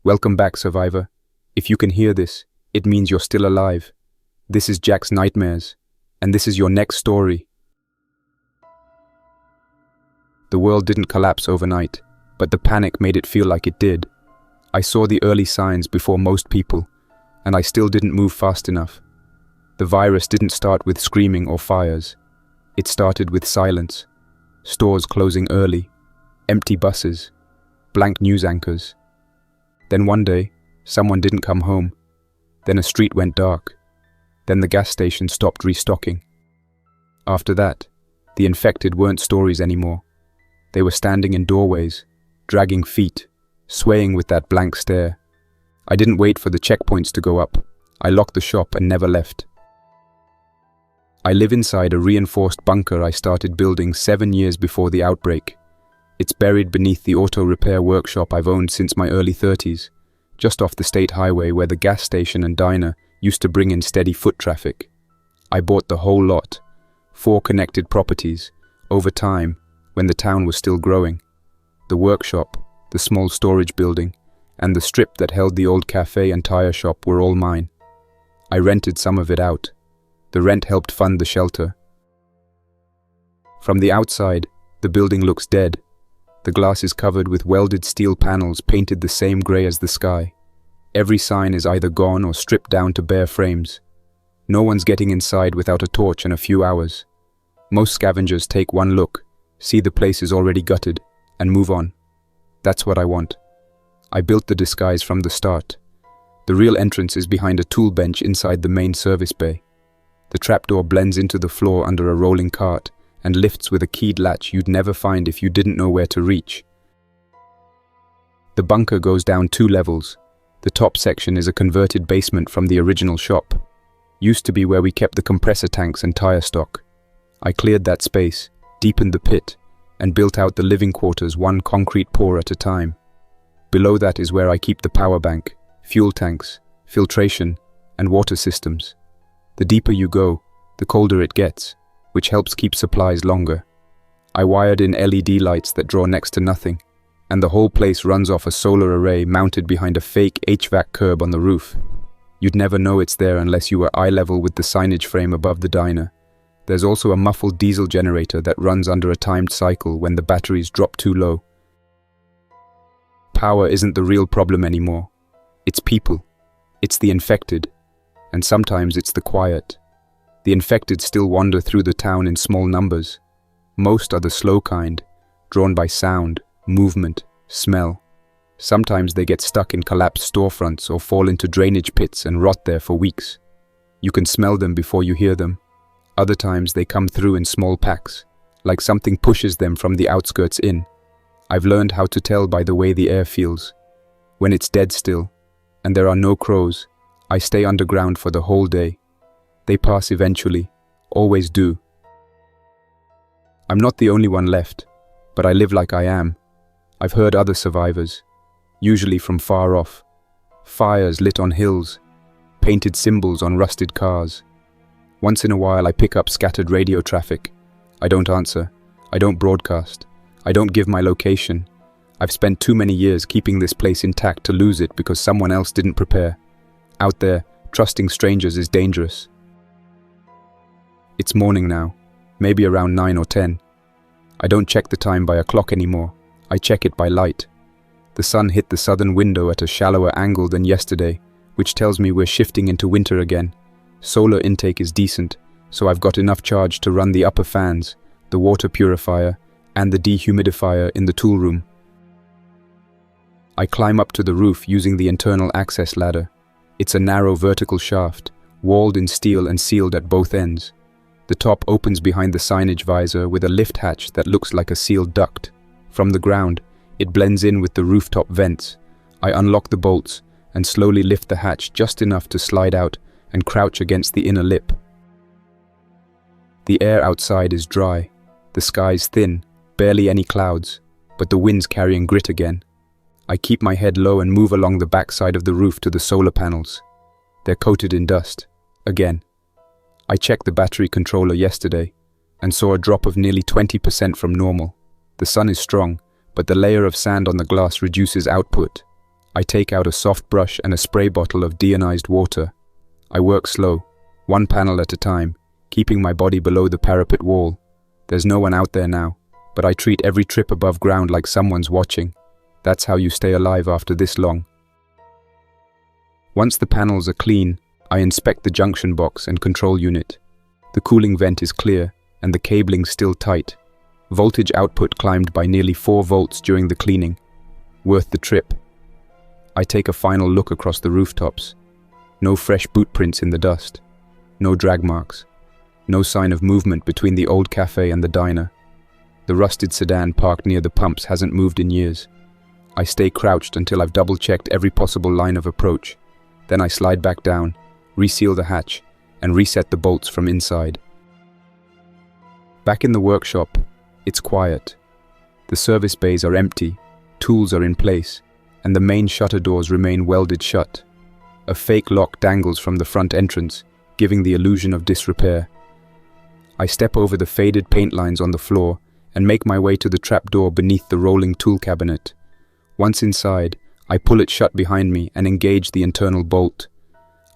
Welcome back, survivor. If you can hear this, it means you're still alive. This is Jack's Nightmares, and this is your next story. The world didn't collapse overnight, but the panic made it feel like it did. I saw the early signs before most people, and I still didn't move fast enough. The virus didn't start with screaming or fires. It started with silence. Stores closing early, empty buses, blank news anchors. Then one day, someone didn't come home. Then a street went dark. Then the gas station stopped restocking. After that, the infected weren't stories anymore. They were standing in doorways, dragging feet, swaying with that blank stare. I didn't wait for the checkpoints to go up. I locked the shop and never left. I live inside a reinforced bunker I started building 7 years before the outbreak. It's buried beneath the auto repair workshop I've owned since my early 30s, just off the state highway where the gas station and diner used to bring in steady foot traffic. I bought the whole lot, 4 connected properties, over time, when the town was still growing. The workshop, the small storage building, and the strip that held the old cafe and tire shop were all mine. I rented some of it out. The rent helped fund the shelter. From the outside, the building looks dead. The glass is covered with welded steel panels painted the same grey as the sky. Every sign is either gone or stripped down to bare frames. No one's getting inside without a torch in a few hours. Most scavengers take one look, see the place is already gutted, and move on. That's what I want. I built the disguise from the start. The real entrance is behind a tool bench inside the main service bay. The trapdoor blends into the floor under a rolling cart and lifts with a keyed latch you'd never find if you didn't know where to reach. The bunker goes down 2 levels. The top section is a converted basement from the original shop. Used to be where we kept the compressor tanks and tire stock. I cleared that space, deepened the pit, and built out the living quarters 1 concrete pour at a time. Below that is where I keep the power bank, fuel tanks, filtration, and water systems. The deeper you go, the colder it gets, which helps keep supplies longer. I wired in LED lights that draw next to nothing, and the whole place runs off a solar array mounted behind a fake HVAC curb on the roof. You'd never know it's there unless you were eye level with the signage frame above the diner. There's also a muffled diesel generator that runs under a timed cycle when the batteries drop too low. Power isn't the real problem anymore. It's people. It's the infected. And sometimes it's the quiet. The infected still wander through the town in small numbers. Most are the slow kind, drawn by sound, movement, smell. Sometimes they get stuck in collapsed storefronts or fall into drainage pits and rot there for weeks. You can smell them before you hear them. Other times they come through in small packs, like something pushes them from the outskirts in. I've learned how to tell by the way the air feels. When it's dead still, and there are no crows, I stay underground for the whole day. They pass eventually, always do. I'm not the only one left, but I live like I am. I've heard other survivors, usually from far off. Fires lit on hills, painted symbols on rusted cars. Once in a while I pick up scattered radio traffic. I don't answer. I don't broadcast. I don't give my location. I've spent too many years keeping this place intact to lose it because someone else didn't prepare. Out there, trusting strangers is dangerous. It's morning now, maybe around 9 or 10. I don't check the time by a clock anymore. I check it by light. The sun hit the southern window at a shallower angle than yesterday, which tells me we're shifting into winter again. Solar intake is decent, so I've got enough charge to run the upper fans, the water purifier, and the dehumidifier in the tool room. I climb up to the roof using the internal access ladder. It's a narrow vertical shaft, walled in steel and sealed at both ends. The top opens behind the signage visor with a lift hatch that looks like a sealed duct. From the ground, it blends in with the rooftop vents. I unlock the bolts and slowly lift the hatch just enough to slide out and crouch against the inner lip. The air outside is dry. The sky's thin, barely any clouds, but the wind's carrying grit again. I keep my head low and move along the backside of the roof to the solar panels. They're coated in dust. Again. I checked the battery controller yesterday and saw a drop of nearly 20% from normal. The sun is strong, but the layer of sand on the glass reduces output. I take out a soft brush and a spray bottle of deionized water. I work slow, one panel at a time, keeping my body below the parapet wall. There's no one out there now, but I treat every trip above ground like someone's watching. That's how you stay alive after this long. Once the panels are clean, I inspect the junction box and control unit. The cooling vent is clear, and the cabling still tight. Voltage output climbed by nearly 4 volts during the cleaning. Worth the trip. I take a final look across the rooftops. No fresh boot prints in the dust. No drag marks. No sign of movement between the old cafe and the diner. The rusted sedan parked near the pumps hasn't moved in years. I stay crouched until I've double-checked every possible line of approach. Then I slide back down, reseal the hatch, and reset the bolts from inside. Back in the workshop, it's quiet. The service bays are empty, tools are in place, and the main shutter doors remain welded shut. A fake lock dangles from the front entrance, giving the illusion of disrepair. I step over the faded paint lines on the floor and make my way to the trapdoor beneath the rolling tool cabinet. Once inside, I pull it shut behind me and engage the internal bolt.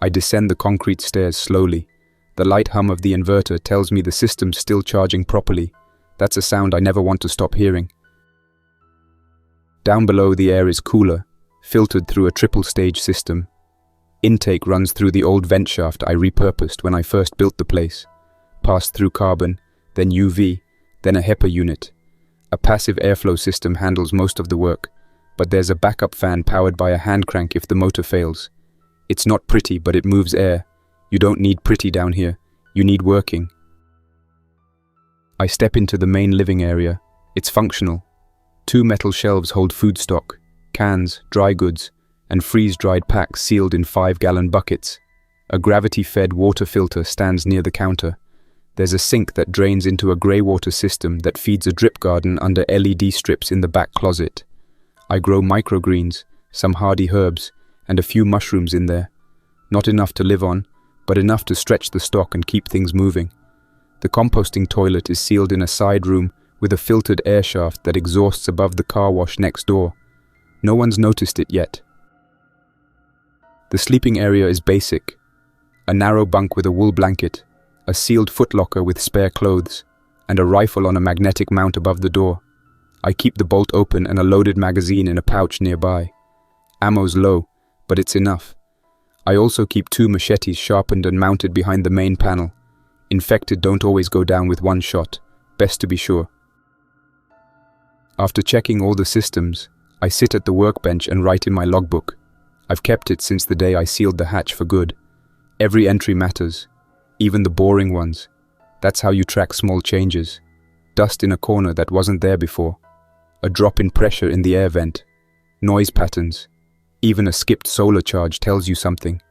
I descend the concrete stairs slowly. The light hum of the inverter tells me the system's still charging properly. That's a sound I never want to stop hearing. Down below, the air is cooler, filtered through a triple-stage system. Intake runs through the old vent shaft I repurposed when I first built the place. Passed through carbon, then UV, then a HEPA unit. A passive airflow system handles most of the work, but there's a backup fan powered by a hand crank if the motor fails. It's not pretty, but it moves air. You don't need pretty down here, you need working. I step into the main living area. It's functional. 2 metal shelves hold food stock, cans, dry goods, and freeze-dried packs sealed in 5-gallon buckets. A gravity-fed water filter stands near the counter. There's a sink that drains into a grey water system that feeds a drip garden under LED strips in the back closet. I grow microgreens, some hardy herbs, and a few mushrooms in there. Not enough to live on, but enough to stretch the stock and keep things moving. The composting toilet is sealed in a side room with a filtered air shaft that exhausts above the car wash next door. No one's noticed it yet. The sleeping area is basic. A narrow bunk with a wool blanket, a sealed footlocker with spare clothes, and a rifle on a magnetic mount above the door. I keep the bolt open and a loaded magazine in a pouch nearby. Ammo's low, but it's enough. I also keep 2 machetes sharpened and mounted behind the main panel. Infected don't always go down with one shot, best to be sure. After checking all the systems, I sit at the workbench and write in my logbook. I've kept it since the day I sealed the hatch for good. Every entry matters, even the boring ones. That's how you track small changes. Dust in a corner that wasn't there before. A drop in pressure in the air vent. Noise patterns. Even a skipped solar charge tells you something.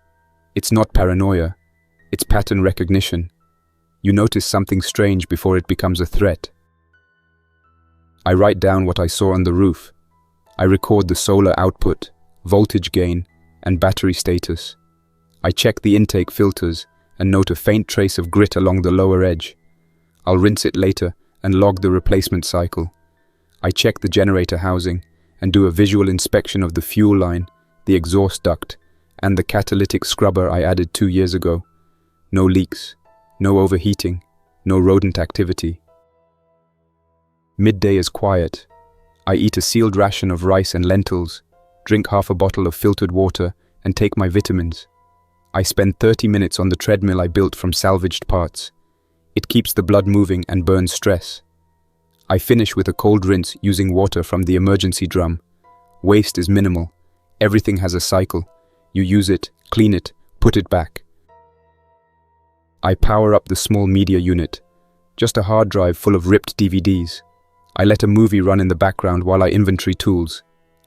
It's not paranoia. It's pattern recognition. You notice something strange before it becomes a threat. I write down what I saw on the roof. I record the solar output, voltage gain, and battery status. I check the intake filters and note a faint trace of grit along the lower edge. I'll rinse it later and log the replacement cycle. I check the generator housing and do a visual inspection of the fuel line, the exhaust duct, and the catalytic scrubber I added 2 years ago. No leaks, no overheating, no rodent activity. Midday is quiet. I eat a sealed ration of rice and lentils, drink half a bottle of filtered water, and take my vitamins. I spend 30 minutes on the treadmill I built from salvaged parts. It keeps the blood moving and burns stress. I finish with a cold rinse using water from the emergency drum. Waste is minimal. Everything has a cycle. You use it, clean it, put it back. I power up the small media unit. Just a hard drive full of ripped DVDs. I let a movie run in the background while I inventory tools.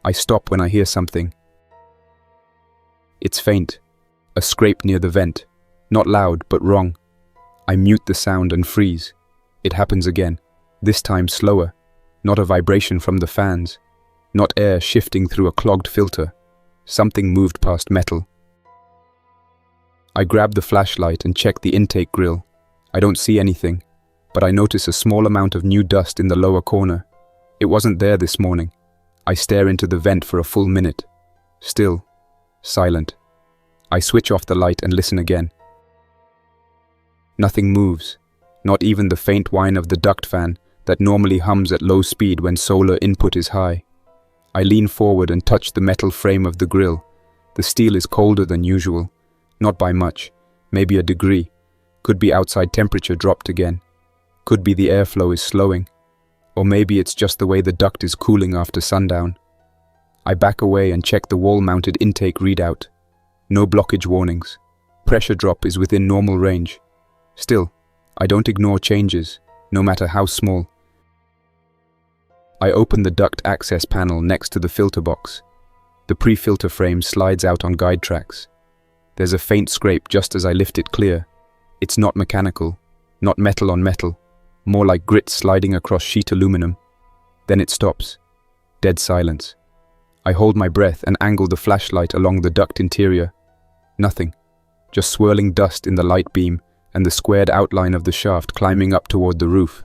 I stop when I hear something. It's faint. A scrape near the vent. Not loud, but wrong. I mute the sound and freeze. It happens again. This time slower. Not a vibration from the fans. Not air shifting through a clogged filter. Something moved past metal. I grab the flashlight and check the intake grill. I don't see anything, but I notice a small amount of new dust in the lower corner. It wasn't there this morning. I stare into the vent for a full minute. Still, silent. I switch off the light and listen again. Nothing moves, not even the faint whine of the duct fan that normally hums at low speed when solar input is high. I lean forward and touch the metal frame of the grill. The steel is colder than usual, not by much, maybe a degree. Could be outside temperature dropped again. Could be the airflow is slowing. Or maybe it's just the way the duct is cooling after sundown. I back away and check the wall-mounted intake readout. No blockage warnings. Pressure drop is within normal range. Still, I don't ignore changes, no matter how small. I open the duct access panel next to the filter box. The pre-filter frame slides out on guide tracks. There's a faint scrape just as I lift it clear. It's not mechanical, not metal on metal, more like grit sliding across sheet aluminum. Then it stops. Dead silence. I hold my breath and angle the flashlight along the duct interior. Nothing. Just swirling dust in the light beam and the squared outline of the shaft climbing up toward the roof.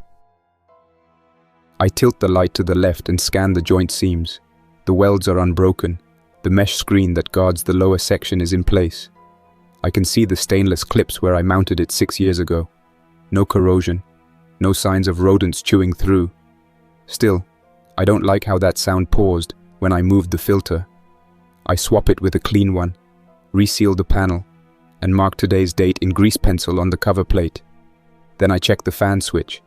I tilt the light to the left and scan the joint seams. The welds are unbroken. The mesh screen that guards the lower section is in place. I can see the stainless clips where I mounted it 6 years ago. No corrosion. No signs of rodents chewing through. Still, I don't like how that sound paused when I moved the filter. I swap it with a clean one, reseal the panel, and mark today's date in grease pencil on the cover plate. Then I check the fan switch.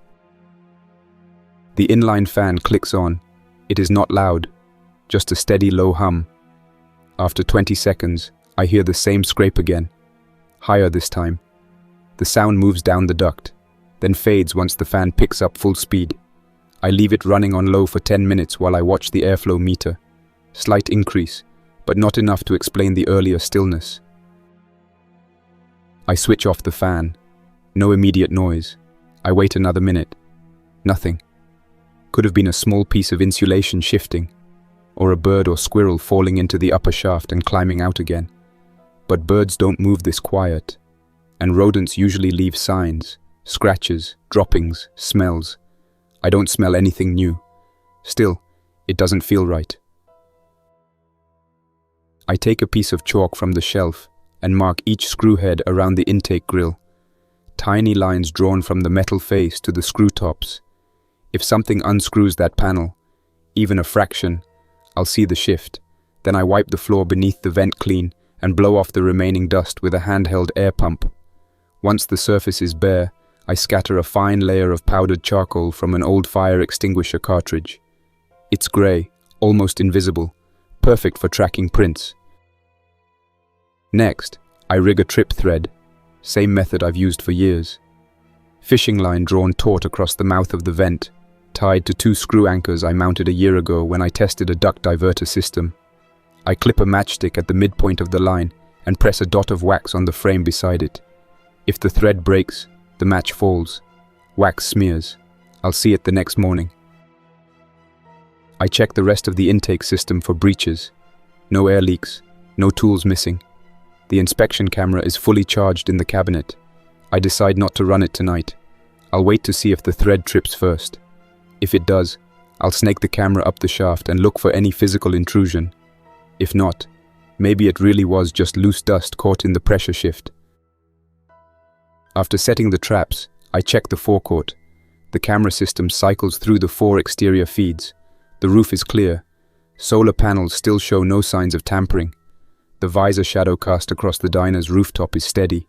The inline fan clicks on. It is not loud, just a steady low hum. After 20 seconds, I hear the same scrape again, higher this time. The sound moves down the duct, then fades once the fan picks up full speed. I leave it running on low for 10 minutes while I watch the airflow meter. Slight increase, but not enough to explain the earlier stillness. I switch off the fan. No immediate noise. I wait another minute. Nothing. Could have been a small piece of insulation shifting, or a bird or squirrel falling into the upper shaft and climbing out again. But birds don't move this quiet, and rodents usually leave signs, scratches, droppings, smells. I don't smell anything new. Still, it doesn't feel right. I take a piece of chalk from the shelf and mark each screw head around the intake grill. Tiny lines drawn from the metal face to the screw tops. If something unscrews that panel, even a fraction, I'll see the shift. Then I wipe the floor beneath the vent clean and blow off the remaining dust with a handheld air pump. Once the surface is bare, I scatter a fine layer of powdered charcoal from an old fire extinguisher cartridge. It's grey, almost invisible, perfect for tracking prints. Next, I rig a trip thread, same method I've used for years. Fishing line drawn taut across the mouth of the vent, tied to 2 screw anchors I mounted a year ago when I tested a duct diverter system. I clip a matchstick at the midpoint of the line and press a dot of wax on the frame beside it. If the thread breaks, the match falls. Wax smears. I'll see it the next morning. I check the rest of the intake system for breaches. No air leaks, no tools missing. The inspection camera is fully charged in the cabinet. I decide not to run it tonight. I'll wait to see if the thread trips first. If it does, I'll snake the camera up the shaft and look for any physical intrusion. If not, maybe it really was just loose dust caught in the pressure shift. After setting the traps, I check the forecourt. The camera system cycles through the 4 exterior feeds. The roof is clear. Solar panels still show no signs of tampering. The visor shadow cast across the diner's rooftop is steady.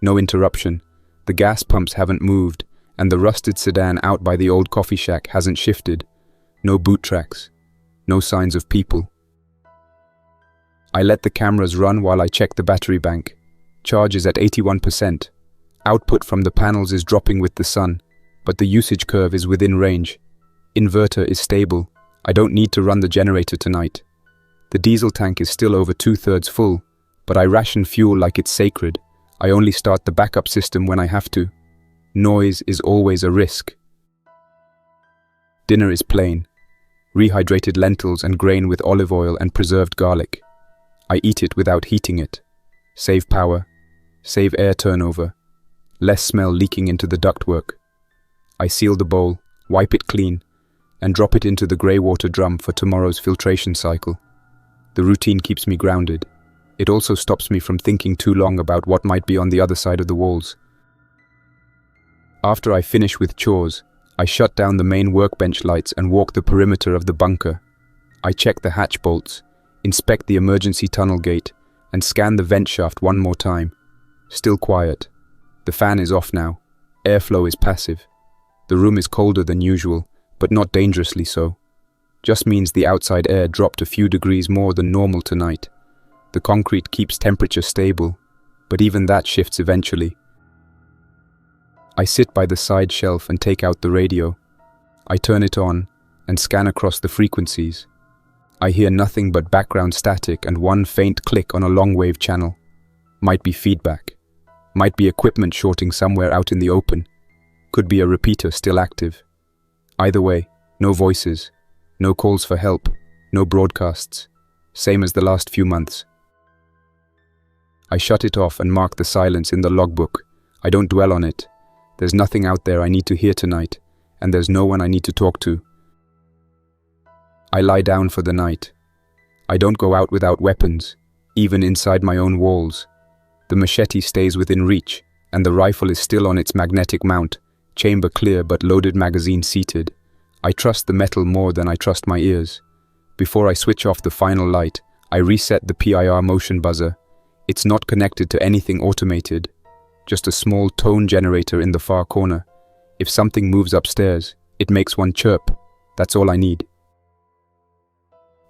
No interruption. The gas pumps haven't moved, and the rusted sedan out by the old coffee shack hasn't shifted. No boot tracks. No signs of people. I let the cameras run while I check the battery bank. Charge is at 81%. Output from the panels is dropping with the sun, but the usage curve is within range. Inverter is stable. I don't need to run the generator tonight. The diesel tank is still over 2/3 full, but I ration fuel like it's sacred. I only start the backup system when I have to. Noise is always a risk. Dinner is plain. Rehydrated lentils and grain with olive oil and preserved garlic. I eat it without heating it. Save power. Save air turnover. Less smell leaking into the ductwork. I seal the bowl, wipe it clean, and drop it into the grey water drum for tomorrow's filtration cycle. The routine keeps me grounded. It also stops me from thinking too long about what might be on the other side of the walls. After I finish with chores, I shut down the main workbench lights and walk the perimeter of the bunker. I check the hatch bolts, inspect the emergency tunnel gate, and scan the vent shaft one more time. Still quiet. The fan is off now. Airflow is passive. The room is colder than usual, but not dangerously so. Just means the outside air dropped a few degrees more than normal tonight. The concrete keeps temperature stable, but even that shifts eventually. I sit by the side shelf and take out the radio. I turn it on and scan across the frequencies. I hear nothing but background static and one faint click on a long-wave channel. Might be feedback. Might be equipment shorting somewhere out in the open. Could be a repeater still active. Either way, no voices, no calls for help, no broadcasts. Same as the last few months. I shut it off and mark the silence in the logbook. I don't dwell on it. There's nothing out there I need to hear tonight, and there's no one I need to talk to. I lie down for the night. I don't go out without weapons, even inside my own walls. The machete stays within reach, and the rifle is still on its magnetic mount, chamber clear but loaded magazine seated. I trust the metal more than I trust my ears. Before I switch off the final light, I reset the PIR motion buzzer. It's not connected to anything automated, just a small tone generator in the far corner. If something moves upstairs, it makes one chirp. That's all I need.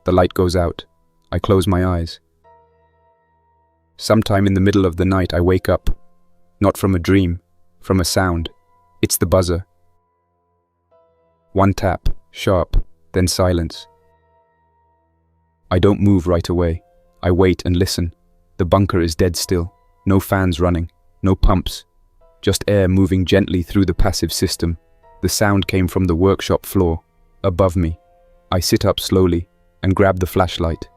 The light goes out. I close my eyes. Sometime in the middle of the night I wake up. Not from a dream, from a sound. It's the buzzer. One tap, sharp, then silence. I don't move right away. I wait and listen. The bunker is dead still. No fans running, no pumps. Just air moving gently through the passive system. The sound came from the workshop floor, above me. I sit up slowly and grab the flashlight.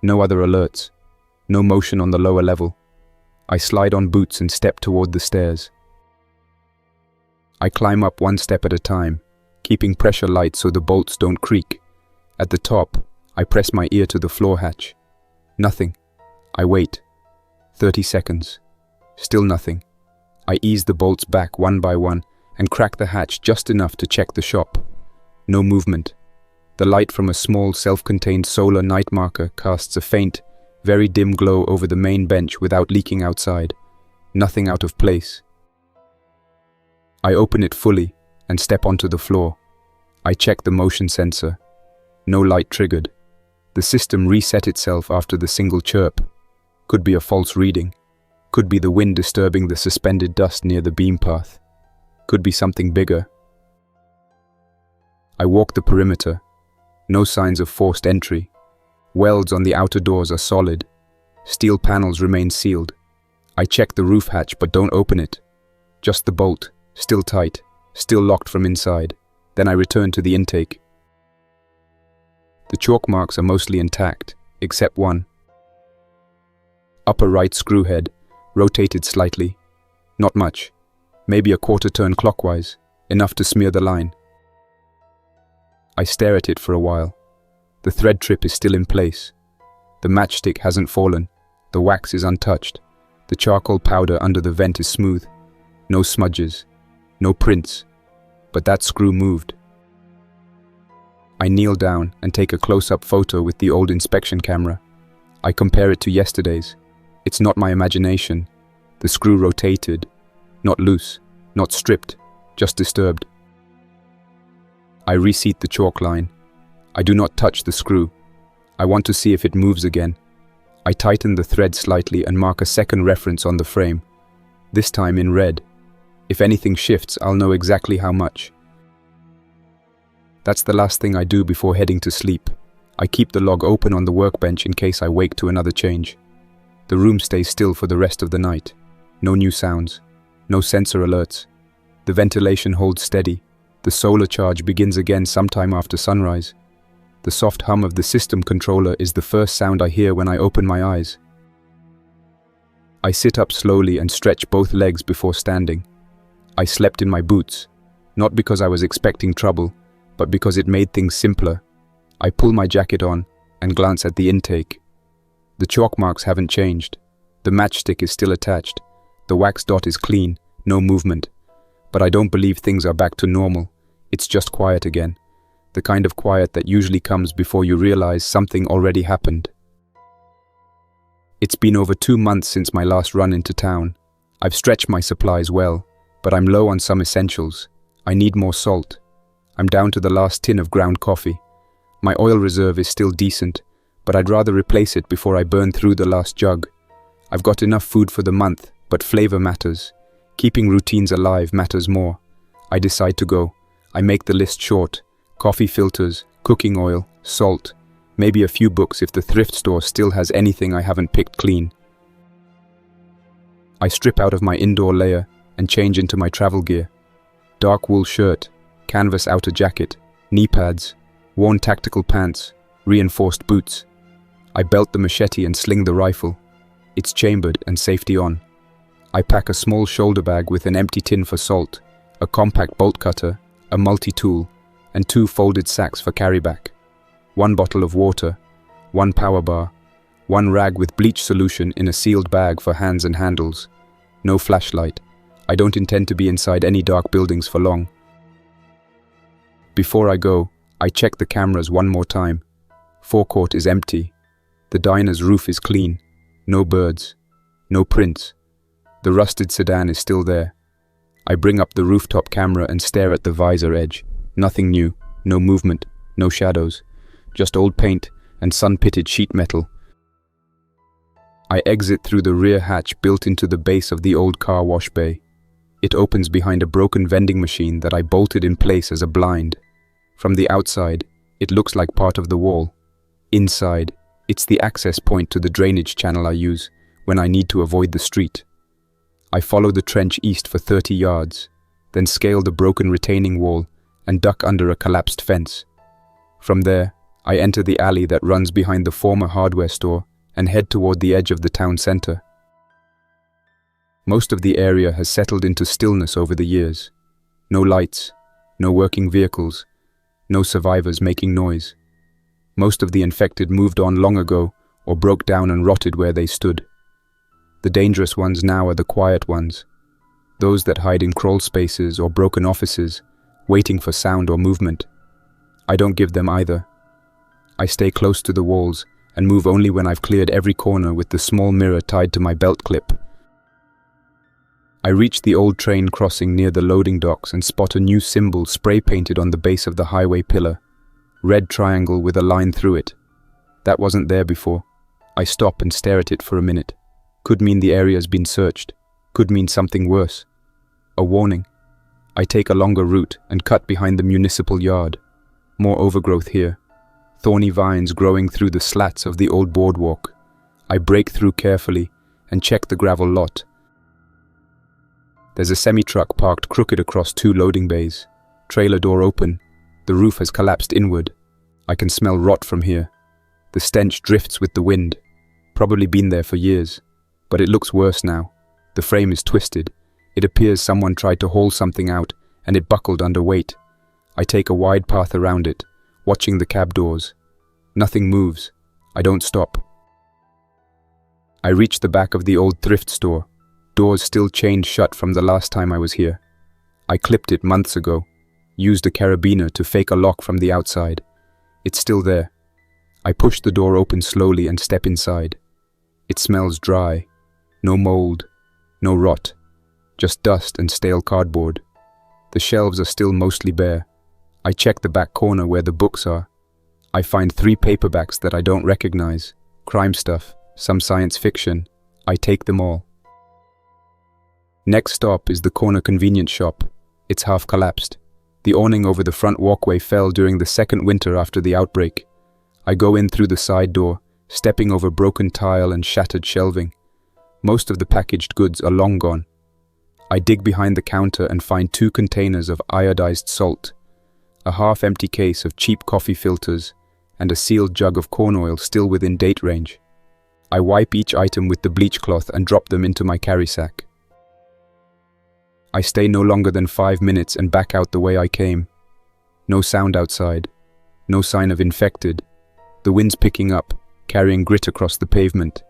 No other alerts. No motion on the lower level. I slide on boots and step toward the stairs. I climb up one step at a time, keeping pressure light so the bolts don't creak. At the top, I press my ear to the floor hatch. Nothing. I wait. 30 seconds. Still nothing. I ease the bolts back one by one and crack the hatch just enough to check the shop. No movement. The light from a small self-contained solar night marker casts a faint, very dim glow over the main bench without leaking outside. Nothing out of place. I open it fully and step onto the floor. I check the motion sensor. No light triggered. The system reset itself after the single chirp. Could be a false reading. Could be the wind disturbing the suspended dust near the beam path. Could be something bigger. I walk the perimeter. No signs of forced entry. Welds on the outer doors are solid. Steel panels remain sealed. I check the roof hatch but don't open it. Just the bolt, still tight, still locked from inside. Then I return to the intake. The chalk marks are mostly intact, except one. Upper right screw head, rotated slightly. Not much. Maybe a quarter turn clockwise, enough to smear the line. I stare at it for a while. The thread trip is still in place. The matchstick hasn't fallen. The wax is untouched. The charcoal powder under the vent is smooth. No smudges. No prints. But that screw moved. I kneel down and take a close-up photo with the old inspection camera. I compare it to yesterday's. It's not my imagination. The screw rotated. Not loose. Not stripped. Just disturbed. I reseat the chalk line. I do not touch the screw. I want to see if it moves again. I tighten the thread slightly and mark a second reference on the frame. This time in red. If anything shifts, I'll know exactly how much. That's the last thing I do before heading to sleep. I keep the log open on the workbench in case I wake to another change. The room stays still for the rest of the night. No new sounds. No sensor alerts. The ventilation holds steady. The solar charge begins again sometime after sunrise. The soft hum of the system controller is the first sound I hear when I open my eyes. I sit up slowly and stretch both legs before standing. I slept in my boots, not because I was expecting trouble, but because it made things simpler. I pull my jacket on and glance at the intake. The chalk marks haven't changed. The matchstick is still attached. The wax dot is clean, no movement. But I don't believe things are back to normal. It's just quiet again. The kind of quiet that usually comes before you realize something already happened. It's been over 2 months since my last run into town. I've stretched my supplies well, but I'm low on some essentials. I need more salt. I'm down to the last tin of ground coffee. My oil reserve is still decent, but I'd rather replace it before I burn through the last jug. I've got enough food for the month, but flavor matters. Keeping routines alive matters more. I decide to go. I make the list short. Coffee filters, cooking oil, salt, maybe a few books if the thrift store still has anything I haven't picked clean. I strip out of my indoor layer and change into my travel gear. Dark wool shirt, canvas outer jacket, knee pads, worn tactical pants, reinforced boots. I belt the machete and sling the rifle. It's chambered and safety on. I pack a small shoulder bag with an empty tin for salt, a compact bolt cutter, a multi-tool, and 2 folded sacks for carryback. 1 bottle of water, 1 power bar, 1 rag with bleach solution in a sealed bag for hands and handles. No flashlight. I don't intend to be inside any dark buildings for long. Before I go, I check the cameras one more time. Forecourt is empty. The diner's roof is clean. No birds. No prints. The rusted sedan is still there. I bring up the rooftop camera and stare at the visor edge. Nothing new. No movement. No shadows. Just old paint and sun-pitted sheet metal. I exit through the rear hatch built into the base of the old car wash bay. It opens behind a broken vending machine that I bolted in place as a blind. From the outside, it looks like part of the wall. Inside, it's the access point to the drainage channel I use when I need to avoid the street. I follow the trench east for 30 yards, then scale the broken retaining wall and duck under a collapsed fence. From there, I enter the alley that runs behind the former hardware store and head toward the edge of the town center. Most of the area has settled into stillness over the years. No lights, no working vehicles, no survivors making noise. Most of the infected moved on long ago or broke down and rotted where they stood. The dangerous ones now are the quiet ones, those that hide in crawl spaces or broken offices, waiting for sound or movement. I don't give them either. I stay close to the walls and move only when I've cleared every corner with the small mirror tied to my belt clip. I reach the old train crossing near the loading docks and spot a new symbol spray-painted on the base of the highway pillar. Red triangle with a line through it. That wasn't there before. I stop and stare at it for a minute. Could mean the area's been searched. Could mean something worse. A warning. I take a longer route and cut behind the municipal yard. More overgrowth here. Thorny vines growing through the slats of the old boardwalk. I break through carefully and check the gravel lot. There's a semi-truck parked crooked across 2 loading bays. Trailer door open. The roof has collapsed inward. I can smell rot from here. The stench drifts with the wind. Probably been there for years. But it looks worse now. The frame is twisted. It appears someone tried to haul something out and it buckled under weight. I take a wide path around it, watching the cab doors. Nothing moves. I don't stop. I reach the back of the old thrift store. Doors still chained shut from the last time I was here. I clipped it months ago. Used a carabiner to fake a lock from the outside. It's still there. I push the door open slowly and step inside. It smells dry. No mold. No rot. Just dust and stale cardboard. The shelves are still mostly bare. I check the back corner where the books are. I find 3 paperbacks that I don't recognize. Crime stuff, some science fiction. I take them all. Next stop is the corner convenience shop. It's half collapsed. The awning over the front walkway fell during the second winter after the outbreak. I go in through the side door, stepping over broken tile and shattered shelving. Most of the packaged goods are long gone. I dig behind the counter and find 2 containers of iodized salt, a half-empty case of cheap coffee filters, and a sealed jug of corn oil still within date range. I wipe each item with the bleach cloth and drop them into my carry sack. I stay no longer than 5 minutes and back out the way I came. No sound outside. No sign of infected. The wind's picking up, carrying grit across the pavement.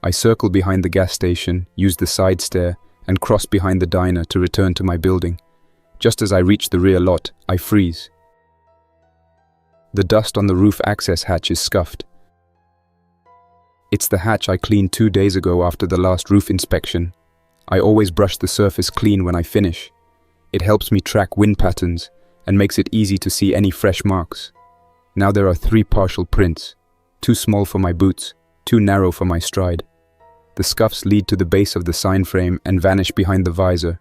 I circle behind the gas station, use the side stair, and cross behind the diner to return to my building. Just as I reach the rear lot, I freeze. The dust on the roof access hatch is scuffed. It's the hatch I cleaned 2 days ago after the last roof inspection. I always brush the surface clean when I finish. It helps me track wind patterns and makes it easy to see any fresh marks. Now there are 3 partial prints, too small for my boots, too narrow for my stride. The scuffs lead to the base of the sign frame and vanish behind the visor.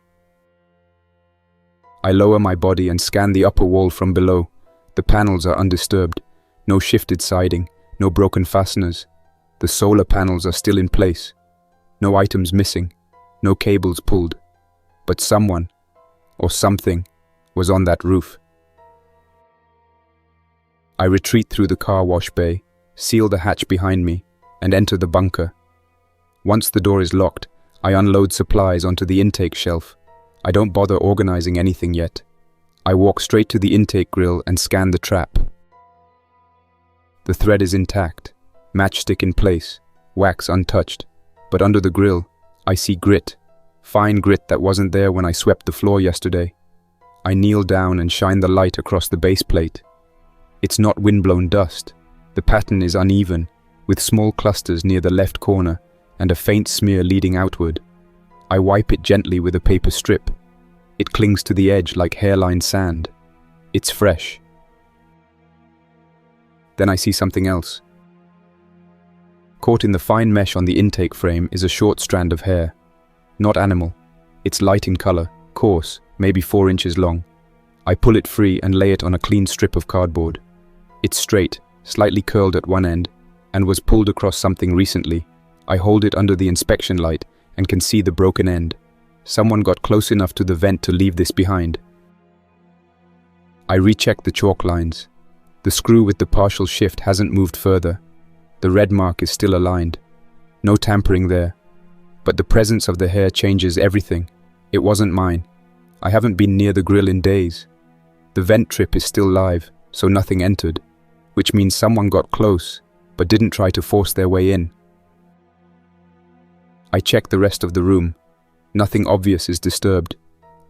I lower my body and scan the upper wall from below. The panels are undisturbed, no shifted siding, no broken fasteners. The solar panels are still in place. No items missing, no cables pulled. But someone, or something, was on that roof. I retreat through the car wash bay, seal the hatch behind me, and enter the bunker. Once the door is locked, I unload supplies onto the intake shelf. I don't bother organizing anything yet. I walk straight to the intake grill and scan the trap. The thread is intact, matchstick in place, wax untouched. But under the grill, I see grit, fine grit that wasn't there when I swept the floor yesterday. I kneel down and shine the light across the base plate. It's not windblown dust. The pattern is uneven, with small clusters near the left corner and a faint smear leading outward. I wipe it gently with a paper strip. It clings to the edge like hairline sand. It's fresh. Then I see something else. Caught in the fine mesh on the intake frame is a short strand of hair. Not animal. It's light in color, coarse, maybe 4 inches long. I pull it free and lay it on a clean strip of cardboard. It's straight, slightly curled at one end, and was pulled across something recently. I hold it under the inspection light and can see the broken end. Someone got close enough to the vent to leave this behind. I recheck the chalk lines. The screw with the partial shift hasn't moved further. The red mark is still aligned. No tampering there. But the presence of the hair changes everything. It wasn't mine. I haven't been near the grill in days. The vent trip is still live, so nothing entered, which means someone got close, but didn't try to force their way in. I check the rest of the room. Nothing obvious is disturbed.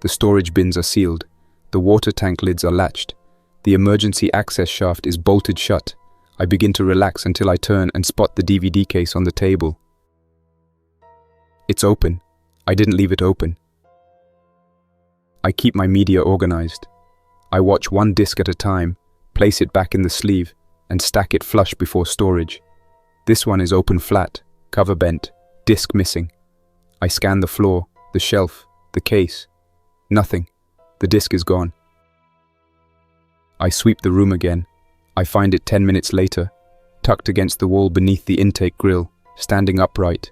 The storage bins are sealed. The water tank lids are latched. The emergency access shaft is bolted shut. I begin to relax until I turn and spot the DVD case on the table. It's open. I didn't leave it open. I keep my media organized. I watch one disc at a time, place it back in the sleeve, and stack it flush before storage. This one is open flat, cover bent, disc missing. I scan the floor, the shelf, the case. Nothing. The disc is gone. I sweep the room again. I find it 10 minutes later, tucked against the wall beneath the intake grill, standing upright.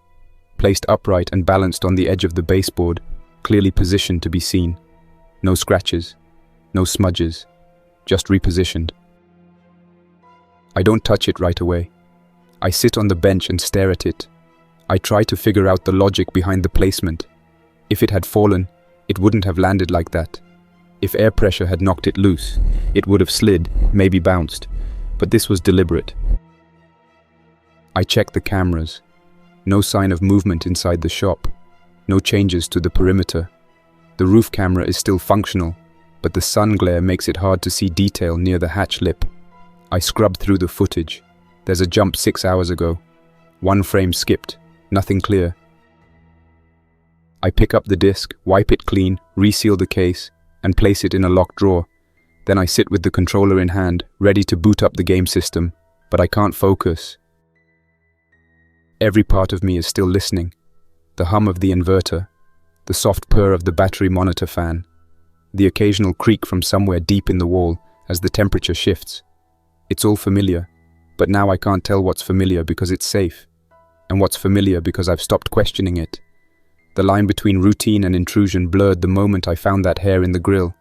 Placed upright and balanced on the edge of the baseboard, clearly positioned to be seen. No scratches, no smudges, just repositioned. I don't touch it right away. I sit on the bench and stare at it. I try to figure out the logic behind the placement. If it had fallen, it wouldn't have landed like that. If air pressure had knocked it loose, it would have slid, maybe bounced, but this was deliberate. I check the cameras. No sign of movement inside the shop. No changes to the perimeter. The roof camera is still functional, but the sun glare makes it hard to see detail near the hatch lip. I scrub through the footage. There's a jump 6 hours ago. One frame skipped. Nothing clear. I pick up the disc, wipe it clean, reseal the case, and place it in a locked drawer. Then I sit with the controller in hand, ready to boot up the game system, but I can't focus. Every part of me is still listening. The hum of the inverter, the soft purr of the battery monitor fan, the occasional creak from somewhere deep in the wall as the temperature shifts. It's all familiar, but now I can't tell what's familiar because it's safe, and what's familiar because I've stopped questioning it. The line between routine and intrusion blurred the moment I found that hair in the grill.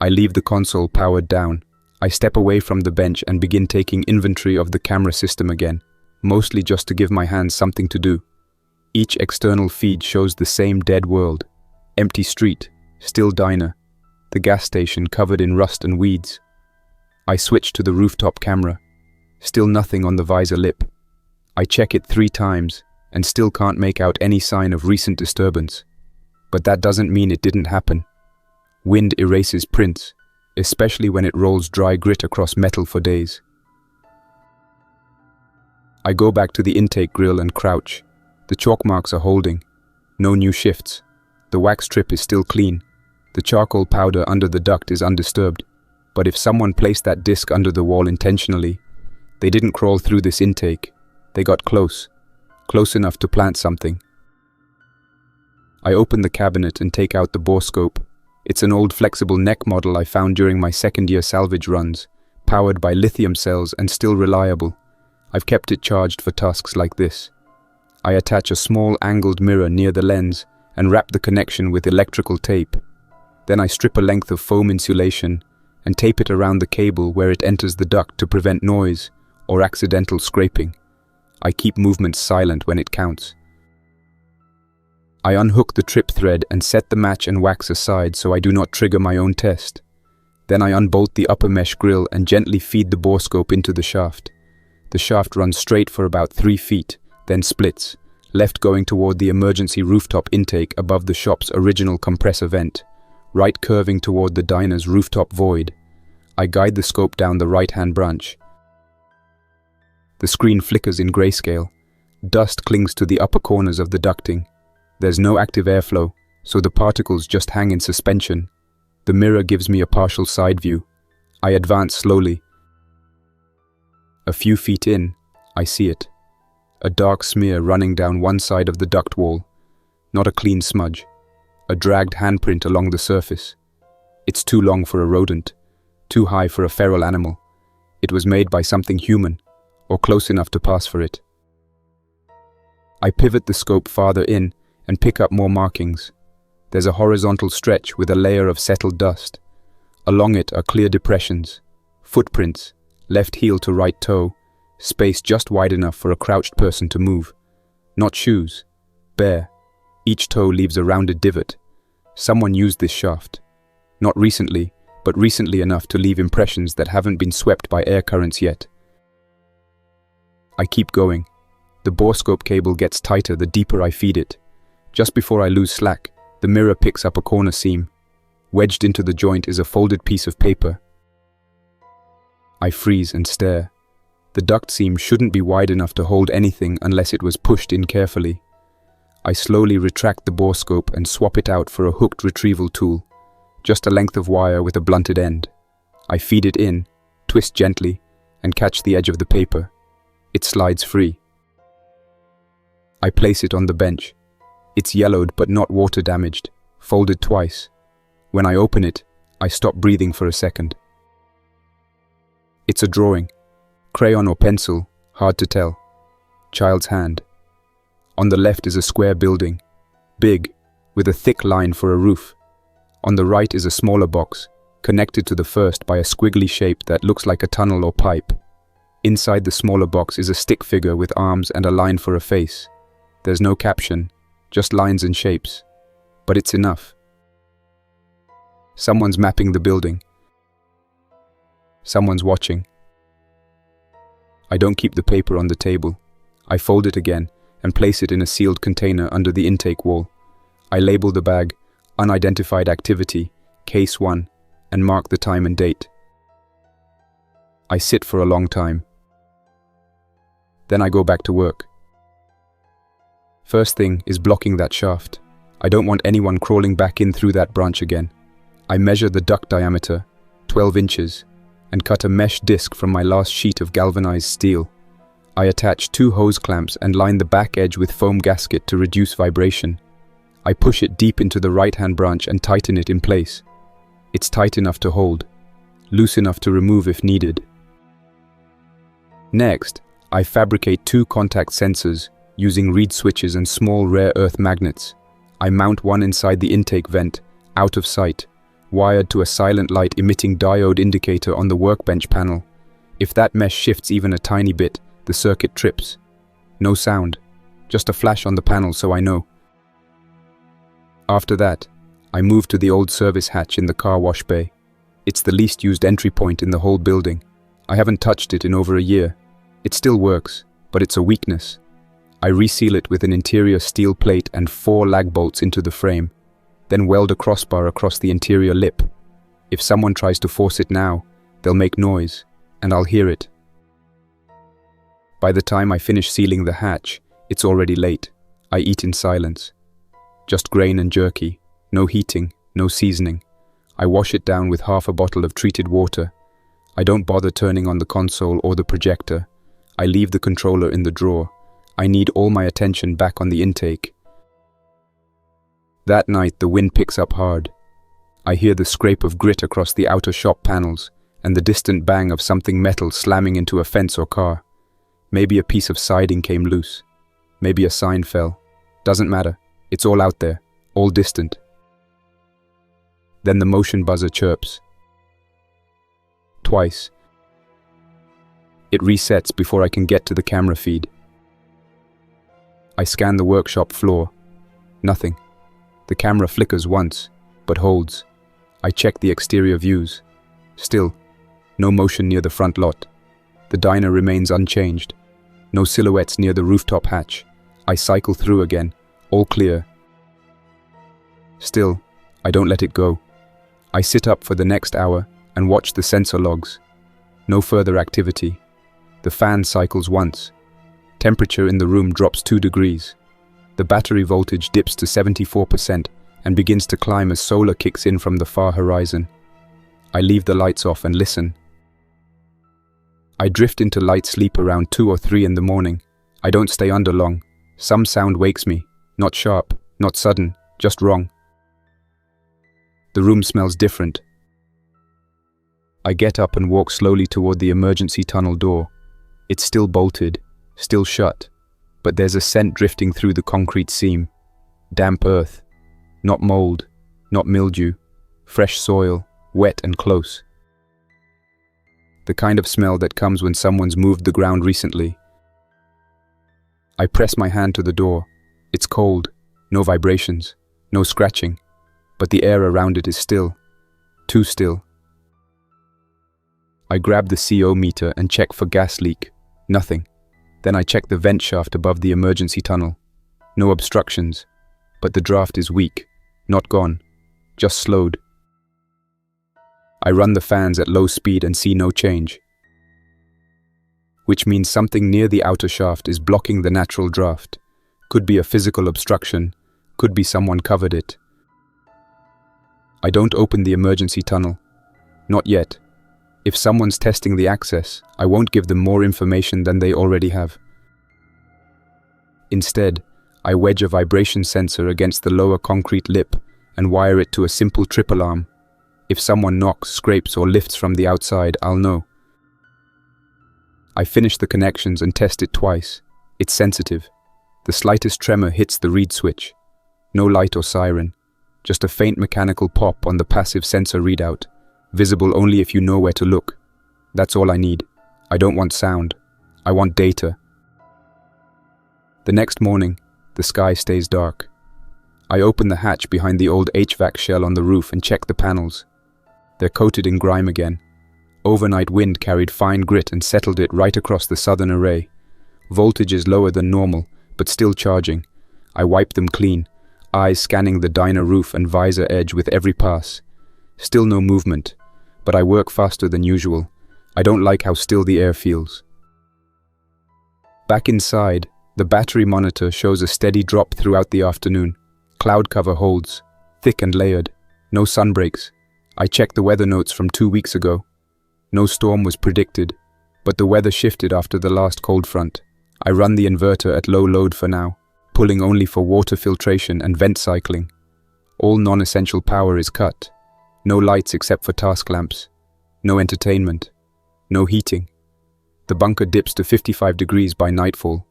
I leave the console powered down. I step away from the bench and begin taking inventory of the camera system again, mostly just to give my hands something to do. Each external feed shows the same dead world. Empty street, still diner, the gas station covered in rust and weeds. I switch to the rooftop camera. Still nothing on the visor lip. I check it 3 times and still can't make out any sign of recent disturbance. But that doesn't mean it didn't happen. Wind erases prints, especially when it rolls dry grit across metal for days. I go back to the intake grill and crouch. The chalk marks are holding. No new shifts. The wax strip is still clean. The charcoal powder under the duct is undisturbed. But if someone placed that disc under the wall intentionally, they didn't crawl through this intake. They got close enough to plant something. I open the cabinet and take out the borescope. It's an old flexible neck model I found during my second-year salvage runs, powered by lithium cells and still reliable. I've kept it charged for tasks like this. I attach a small angled mirror near the lens and wrap the connection with electrical tape. Then I strip a length of foam insulation and tape it around the cable where it enters the duct to prevent noise or accidental scraping. I keep movements silent when it counts. I unhook the trip thread and set the match and wax aside so I do not trigger my own test. Then I unbolt the upper mesh grill and gently feed the borescope into the shaft. The shaft runs straight for about 3 feet, then splits, left going toward the emergency rooftop intake above the shop's original compressor vent, right curving toward the diner's rooftop void. I guide the scope down the right-hand branch. The screen flickers in grayscale. Dust clings to the upper corners of the ducting. There's no active airflow, so the particles just hang in suspension. The mirror gives me a partial side view. I advance slowly. A few feet in, I see it. A dark smear running down one side of the duct wall. Not a clean smudge. A dragged handprint along the surface. It's too long for a rodent, too high for a feral animal. It was made by something human, or close enough to pass for it. I pivot the scope farther in and pick up more markings. There's a horizontal stretch with a layer of settled dust. Along it are clear depressions, footprints, left heel to right toe, space just wide enough for a crouched person to move. Not shoes, bare. Each toe leaves a rounded divot. Someone used this shaft. Not recently, but recently enough to leave impressions that haven't been swept by air currents yet. I keep going. The borescope cable gets tighter the deeper I feed it. Just before I lose slack, the mirror picks up a corner seam. Wedged into the joint is a folded piece of paper. I freeze and stare. The duct seam shouldn't be wide enough to hold anything unless it was pushed in carefully. I slowly retract the borescope and swap it out for a hooked retrieval tool. Just a length of wire with a blunted end. I feed it in, twist gently, and catch the edge of the paper. It slides free. I place it on the bench. It's yellowed but not water damaged, folded twice. When I open it, I stop breathing for a second. It's a drawing. Crayon or pencil, hard to tell. Child's hand. On the left is a square building, big, with a thick line for a roof. On the right is a smaller box, connected to the first by a squiggly shape that looks like a tunnel or pipe. Inside the smaller box is a stick figure with arms and a line for a face. There's no caption, just lines and shapes. But it's enough. Someone's mapping the building. Someone's watching. I don't keep the paper on the table. I fold it again and place it in a sealed container under the intake wall. I label the bag, Unidentified Activity, Case 1, and mark the time and date. I sit for a long time. Then I go back to work. First thing is blocking that shaft. I don't want anyone crawling back in through that branch again. I measure the duct diameter, 12 inches, and cut a mesh disc from my last sheet of galvanized steel. I attach 2 hose clamps and line the back edge with foam gasket to reduce vibration. I push it deep into the right-hand branch and tighten it in place. It's tight enough to hold, loose enough to remove if needed. Next, I fabricate 2 contact sensors using reed switches and small rare earth magnets. I mount one inside the intake vent, out of sight, wired to a silent light emitting diode indicator on the workbench panel. If that mesh shifts even a tiny bit, the circuit trips. No sound, just a flash on the panel so I know. After that, I move to the old service hatch in the car wash bay. It's the least used entry point in the whole building. I haven't touched it in over a year. It still works, but it's a weakness. I reseal it with an interior steel plate and 4 lag bolts into the frame, then weld a crossbar across the interior lip. If someone tries to force it now, they'll make noise, and I'll hear it. By the time I finish sealing the hatch, it's already late. I eat in silence. Just grain and jerky, no heating, no seasoning. I wash it down with half a bottle of treated water. I don't bother turning on the console or the projector. I leave the controller in the drawer. I need all my attention back on the intake. That night, the wind picks up hard. I hear the scrape of grit across the outer shop panels and the distant bang of something metal slamming into a fence or car. Maybe a piece of siding came loose. Maybe a sign fell. Doesn't matter. It's all out there, all distant. Then the motion buzzer chirps. Twice. It resets before I can get to the camera feed. I scan the workshop floor. Nothing. The camera flickers once, but holds. I check the exterior views. Still, no motion near the front lot. The diner remains unchanged. No silhouettes near the rooftop hatch. I cycle through again, all clear. Still, I don't let it go. I sit up for the next hour and watch the sensor logs. No further activity. The fan cycles once. Temperature in the room drops 2 degrees. The battery voltage dips to 74% and begins to climb as solar kicks in from the far horizon. I leave the lights off and listen. I drift into light sleep around 2 or 3 in the morning. I don't stay under long. Some sound wakes me. Not sharp, not sudden, just wrong. The room smells different. I get up and walk slowly toward the emergency tunnel door. It's still bolted, still shut, but there's a scent drifting through the concrete seam. Damp earth. Not mold, not mildew. Fresh soil, wet and close. The kind of smell that comes when someone's moved the ground recently. I press my hand to the door. It's cold, no vibrations, no scratching, but the air around it is still, too still. I grab the CO meter and check for gas leak. Nothing. Then I check the vent shaft above the emergency tunnel. No obstructions, but the draft is weak, not gone, just slowed. I run the fans at low speed and see no change, which means something near the outer shaft is blocking the natural draft. Could be a physical obstruction, could be someone covered it. I don't open the emergency tunnel. Not yet. If someone's testing the access, I won't give them more information than they already have. Instead, I wedge a vibration sensor against the lower concrete lip and wire it to a simple trip alarm. If someone knocks, scrapes, or lifts from the outside, I'll know. I finish the connections and test it twice. It's sensitive. The slightest tremor hits the read switch. No light or siren. Just a faint mechanical pop on the passive sensor readout, visible only if you know where to look. That's all I need. I don't want sound. I want data. The next morning, the sky stays dark. I open the hatch behind the old HVAC shell on the roof and check the panels. They're coated in grime again. Overnight wind carried fine grit and settled it right across the southern array. Voltage is lower than normal, but still charging. I wipe them clean, eyes scanning the diner roof and visor edge with every pass. Still no movement, but I work faster than usual. I don't like how still the air feels. Back inside, the battery monitor shows a steady drop throughout the afternoon. Cloud cover holds, thick and layered. No sun breaks. I checked the weather notes from 2 weeks ago. No storm was predicted, but the weather shifted after the last cold front. I run the inverter at low load for now, pulling only for water filtration and vent cycling. All non-essential power is cut. No lights except for task lamps. No entertainment. No heating. The bunker dips to 55 degrees by nightfall.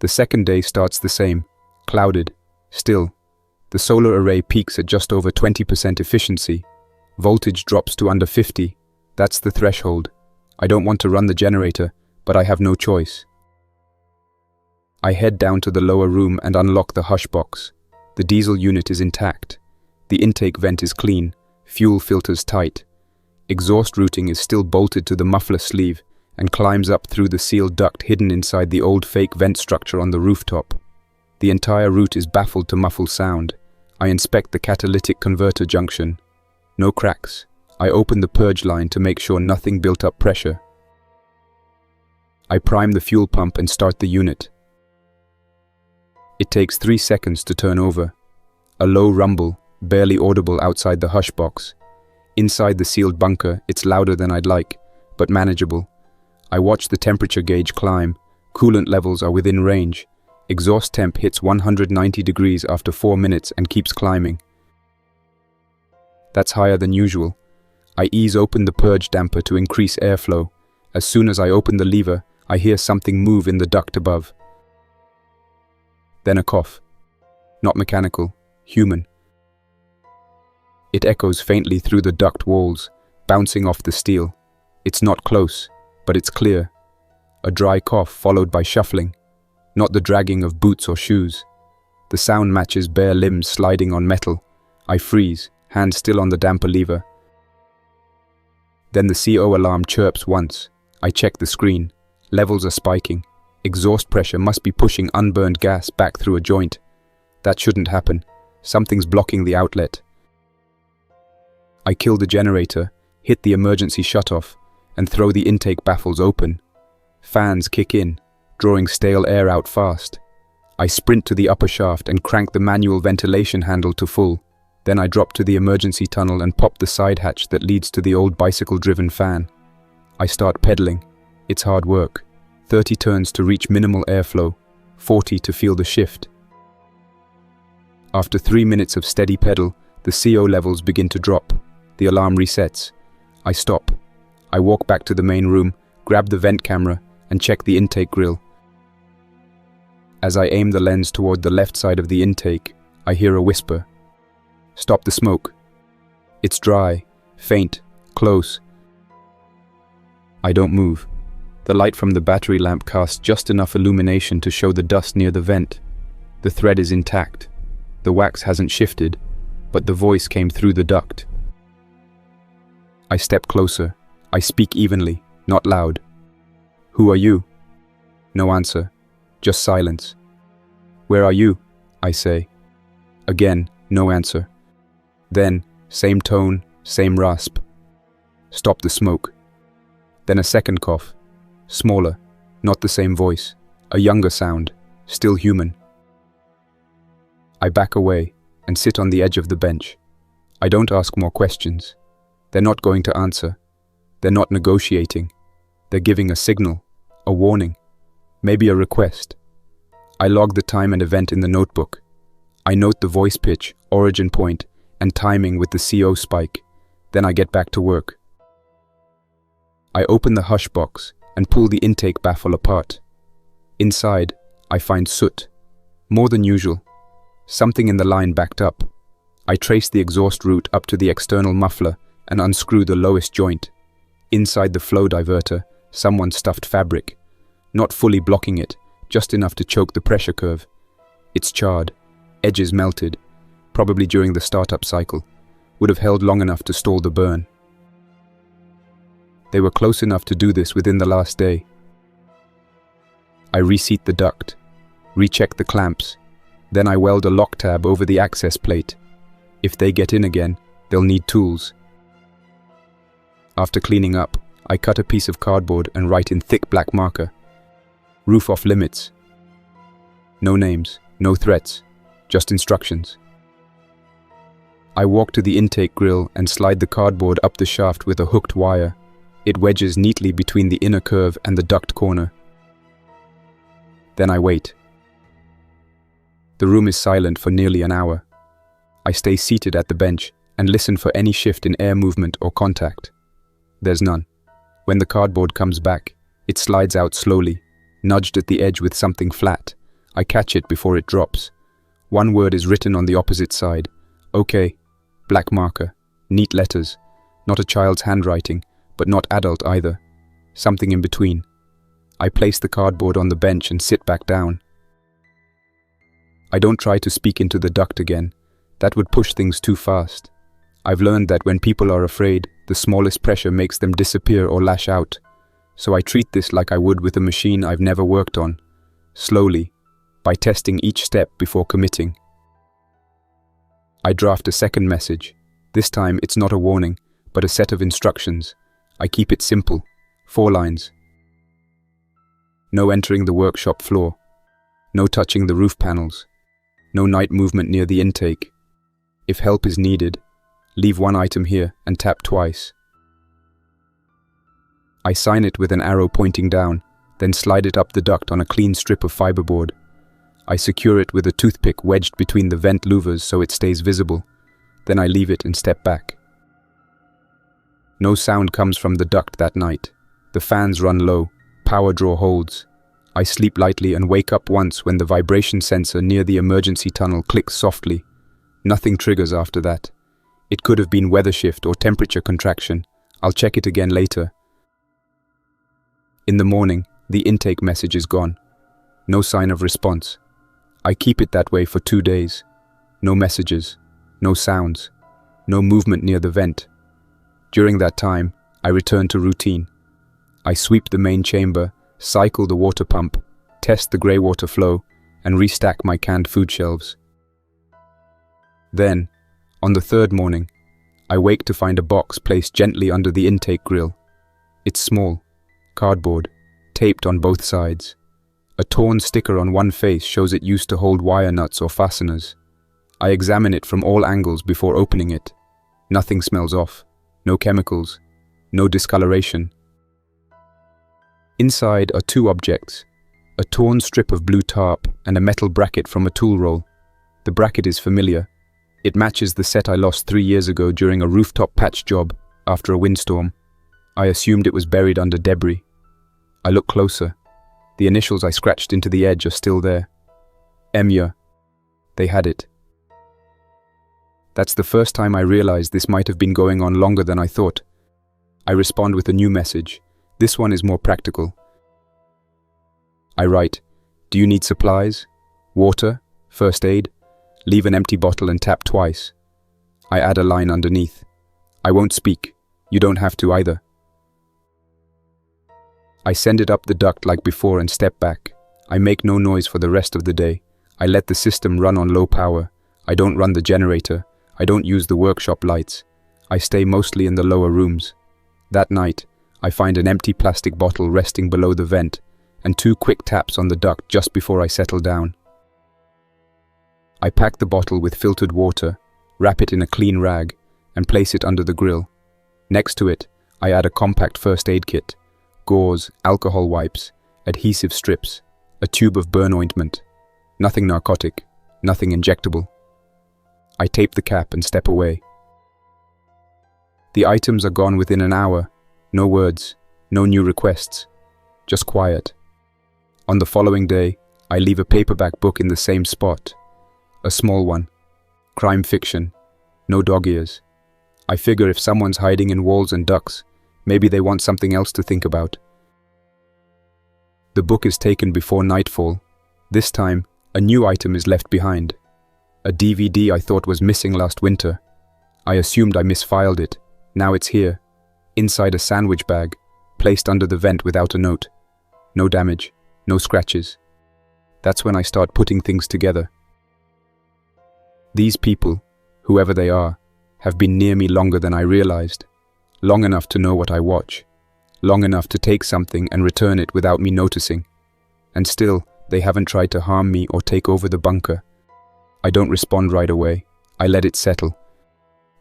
The second day starts the same, clouded, still. The solar array peaks at just over 20% efficiency. Voltage drops to under 50. That's the threshold. I don't want to run the generator, but I have no choice. I head down to the lower room and unlock the hush box. The diesel unit is intact. The intake vent is clean, fuel filters tight. Exhaust routing is still bolted to the muffler sleeve, and climbs up through the sealed duct hidden inside the old fake vent structure on the rooftop. The entire route is baffled to muffle sound. I inspect the catalytic converter junction. No cracks. I open the purge line to make sure nothing built up pressure. I prime the fuel pump and start the unit. It takes 3 seconds to turn over. A low rumble, barely audible outside the hush box. Inside the sealed bunker, it's louder than I'd like, but manageable. I watch the temperature gauge climb. Coolant levels are within range. Exhaust temp hits 190 degrees after 4 minutes and keeps climbing. That's higher than usual. I ease open the purge damper to increase airflow. As soon as I open the lever, I hear something move in the duct above. Then a cough. Not mechanical, human. It echoes faintly through the duct walls, bouncing off the steel. It's not close, but it's clear. A dry cough followed by shuffling, not the dragging of boots or shoes. The sound matches bare limbs sliding on metal. I freeze, hand still on the damper lever. Then the CO alarm chirps once. I check the screen. Levels are spiking. Exhaust pressure must be pushing unburned gas back through a joint. That shouldn't happen. Something's blocking the outlet. I kill the generator, hit the emergency shutoff, and throw the intake baffles open. Fans kick in, drawing stale air out fast. I sprint to the upper shaft and crank the manual ventilation handle to full. Then I drop to the emergency tunnel and pop the side hatch that leads to the old bicycle-driven fan. I start pedaling. It's hard work. 30 turns to reach minimal airflow, 40 to feel the shift. After 3 minutes of steady pedal, the CO levels begin to drop. The alarm resets. I stop. I walk back to the main room, grab the vent camera, and check the intake grill. As I aim the lens toward the left side of the intake, I hear a whisper. Stop the smoke. It's dry, faint, close. I don't move. The light from the battery lamp casts just enough illumination to show the dust near the vent. The thread is intact. The wax hasn't shifted, but the voice came through the duct. I step closer. I speak evenly, not loud. Who are you? No answer, just silence. Where are you? I say. Again, no answer. Then, same tone, same rasp. Stop the smoke. Then a second cough. Smaller, not the same voice. A younger sound, still human. I back away and sit on the edge of the bench. I don't ask more questions. They're not going to answer. They're not negotiating. They're giving a signal, a warning, maybe a request. I log the time and event in the notebook. I note the voice pitch, origin point, and timing with the CO spike. Then I get back to work. I open the hush box and pull the intake baffle apart. Inside, I find soot. More than usual. Something in the line backed up. I trace the exhaust route up to the external muffler and unscrew the lowest joint. Inside the flow diverter, someone stuffed fabric. Not fully blocking it, just enough to choke the pressure curve. It's charred, edges melted, probably during the startup cycle. Would have held long enough to stall the burn. They were close enough to do this within the last day. I reseat the duct, recheck the clamps, then I weld a lock tab over the access plate. If they get in again, they'll need tools. After cleaning up, I cut a piece of cardboard and write in thick black marker. Roof off limits. No names, no threats, just instructions. I walk to the intake grill and slide the cardboard up the shaft with a hooked wire. It wedges neatly between the inner curve and the duct corner. Then I wait. The room is silent for nearly an hour. I stay seated at the bench and listen for any shift in air movement or contact. There's none. When the cardboard comes back, it slides out slowly, nudged at the edge with something flat. I catch it before it drops. One word is written on the opposite side. Okay. Black marker. Neat letters. Not a child's handwriting, but not adult either. Something in between. I place the cardboard on the bench and sit back down. I don't try to speak into the duct again. That would push things too fast. I've learned that when people are afraid, the smallest pressure makes them disappear or lash out. so I treat this like I would with a machine I've never worked on, slowly, by testing each step before committing. I draft a second message. This time it's not a warning, but a set of instructions. I keep it simple, 4 lines. No entering the workshop floor. No touching the roof panels. No night movement near the intake. If help is needed, leave 1 item here and tap twice. I sign it with an arrow pointing down, then slide it up the duct on a clean strip of fiberboard. I secure it with a toothpick wedged between the vent louvers so it stays visible. Then I leave it and step back. No sound comes from the duct that night. The fans run low, power draw holds. I sleep lightly and wake up once when the vibration sensor near the emergency tunnel clicks softly. Nothing triggers after that. It could have been weather shift or temperature contraction. I'll check it again later. In the morning, the intake message is gone. No sign of response. I keep it that way for 2 days. No messages, no sounds, no movement near the vent. During that time, I return to routine. I sweep the main chamber, cycle the water pump, test the grey water flow, and restack my canned food shelves. Then, on the 3rd morning, I wake to find a box placed gently under the intake grill. It's small, cardboard, taped on both sides. A torn sticker on one face shows it used to hold wire nuts or fasteners. I examine it from all angles before opening it. Nothing smells off. No chemicals. No discoloration. Inside are 2 objects. A torn strip of blue tarp and a metal bracket from a tool roll. The bracket is familiar. It matches the set I lost 3 years ago during a rooftop patch job after a windstorm. I assumed it was buried under debris. I look closer. The initials I scratched into the edge are still there. Emya. They had it. That's the first time I realized this might have been going on longer than I thought. I respond with a new message. This one is more practical. I write, "Do you need supplies? Water? First aid?" Leave an empty bottle and tap twice. I add a line underneath. "I won't speak. You don't have to either." I send it up the duct like before and step back. I make no noise for the rest of the day. I let the system run on low power. I don't run the generator. I don't use the workshop lights. I stay mostly in the lower rooms. That night, I find an empty plastic bottle resting below the vent and 2 quick taps on the duct just before I settle down. I pack the bottle with filtered water, wrap it in a clean rag, and place it under the grill. Next to it, I add a compact first aid kit, gauze, alcohol wipes, adhesive strips, a tube of burn ointment. Nothing narcotic, nothing injectable. I tape the cap and step away. The items are gone within an hour. No words, no new requests, just quiet. On the following day, I leave a paperback book in the same spot. A small one. Crime fiction. No dog ears. I figure if someone's hiding in walls and ducts, maybe they want something else to think about. The book is taken before nightfall. This time, a new item is left behind. A DVD I thought was missing last winter. I assumed I misfiled it. Now it's here, inside a sandwich bag, placed under the vent without a note. No damage, no scratches. That's when I start putting things together. These people, whoever they are, have been near me longer than I realized. Long enough to know what I watch. Long enough to take something and return it without me noticing. And still, they haven't tried to harm me or take over the bunker. I don't respond right away. I let it settle.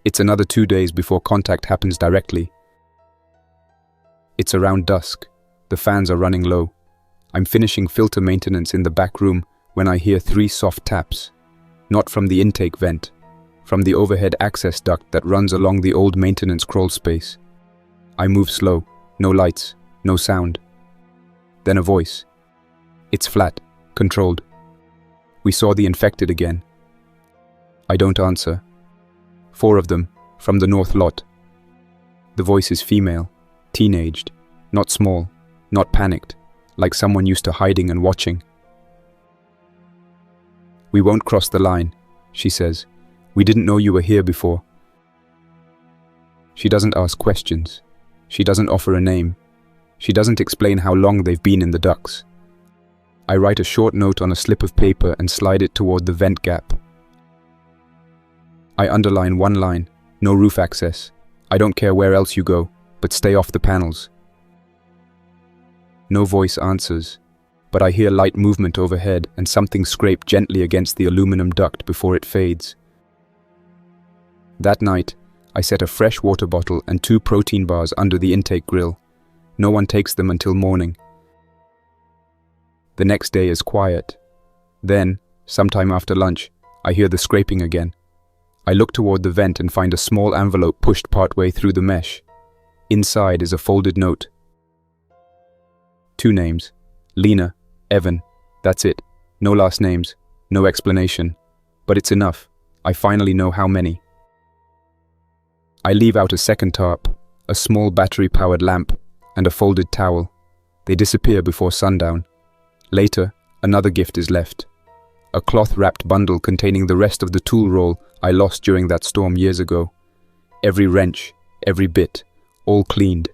It's another 2 days before contact happens directly. It's around dusk. The fans are running low. I'm finishing filter maintenance in the back room when I hear 3 soft taps. Not from the intake vent, from the overhead access duct that runs along the old maintenance crawl space. I move slow. No lights, no sound. Then a voice. It's flat, controlled. "We saw the infected again." I don't answer. 4 of them, from the north lot. The voice is female, teenaged, not small, not panicked, like someone used to hiding and watching. "We won't cross the line," she says. "We didn't know you were here before." She doesn't ask questions. She doesn't offer a name. She doesn't explain how long they've been in the ducts. I write a short note on a slip of paper and slide it toward the vent gap. I underline one line, no roof access. I don't care where else you go, but stay off the panels. No voice answers, but I hear light movement overhead and something scrape gently against the aluminum duct before it fades. That night, I set a fresh water bottle and 2 protein bars under the intake grill. No one takes them until morning. The next day is quiet. Then, sometime after lunch, I hear the scraping again. I look toward the vent and find a small envelope pushed partway through the mesh. Inside is a folded note. 2 names. Lena, Evan. That's it. No last names, no explanation. But it's enough. I finally know how many. I leave out a second tarp, a small battery-powered lamp, and a folded towel. They disappear before sundown. Later, another gift is left. A cloth-wrapped bundle containing the rest of the tool roll I lost during that storm years ago. Every wrench, every bit, all cleaned,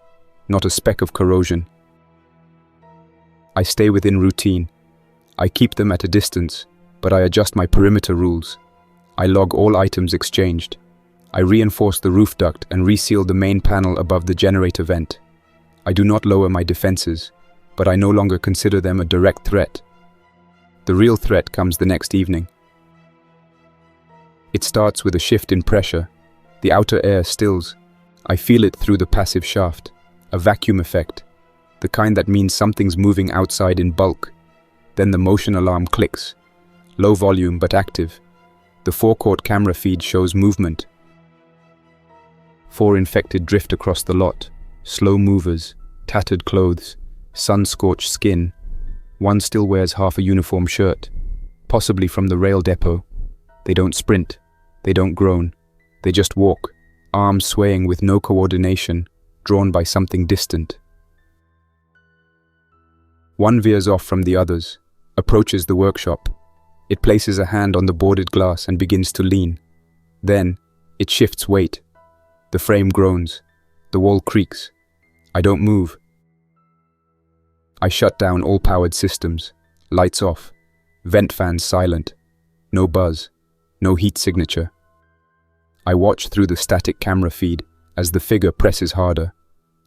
not a speck of corrosion. I stay within routine. I keep them at a distance, but I adjust my perimeter rules. I log all items exchanged. I reinforce the roof duct and reseal the main panel above the generator vent. I do not lower my defenses, but I no longer consider them a direct threat. The real threat comes the next evening. It starts with a shift in pressure. The outer air stills. I feel it through the passive shaft, a vacuum effect, the kind that means something's moving outside in bulk. Then the motion alarm clicks, low volume but active. The forecourt camera feed shows movement. 4 infected drift across the lot, slow movers, tattered clothes, sun-scorched skin. One still wears half a uniform shirt, possibly from the rail depot. They don't sprint, they don't groan, they just walk, arms swaying with no coordination, drawn by something distant. One veers off from the others, approaches the workshop. It places a hand on the boarded glass and begins to lean. Then, it shifts weight. The frame groans. The wall creaks. I don't move. I shut down all powered systems. Lights off. Vent fans silent. No buzz. No heat signature. I watch through the static camera feed as the figure presses harder.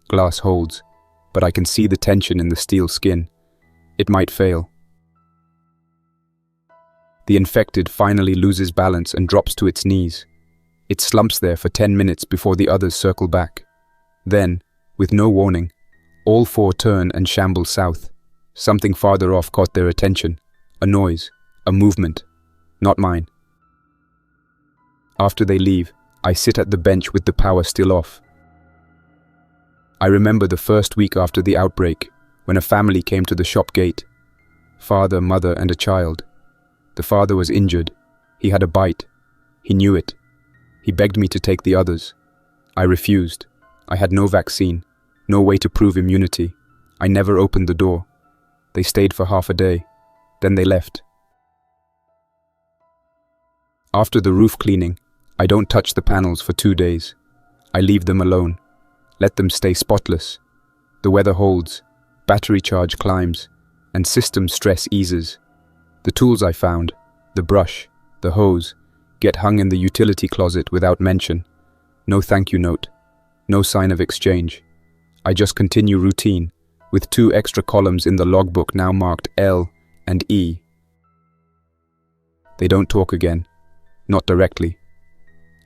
Glass holds, but I can see the tension in the steel skin. It might fail. The infected finally loses balance and drops to its knees. It slumps there for 10 minutes before the others circle back. Then, with no warning, all 4 turn and shamble south. Something farther off caught their attention. A noise, a movement. Not mine. After they leave, I sit at the bench with the power still off. I remember the first week after the outbreak, when a family came to the shop gate. Father, mother, and a child. The father was injured. He had a bite. He knew it. He begged me to take the others. I refused. I had no vaccine, no way to prove immunity. I never opened the door. They stayed for half a day. Then they left. After the roof cleaning, I don't touch the panels for 2 days. I leave them alone. Let them stay spotless. The weather holds, battery charge climbs, and system stress eases. The tools I found, the brush, the hose, get hung in the utility closet without mention. No thank you note. No sign of exchange. I just continue routine, with 2 extra columns in the logbook now marked L and E. They don't talk again. Not directly.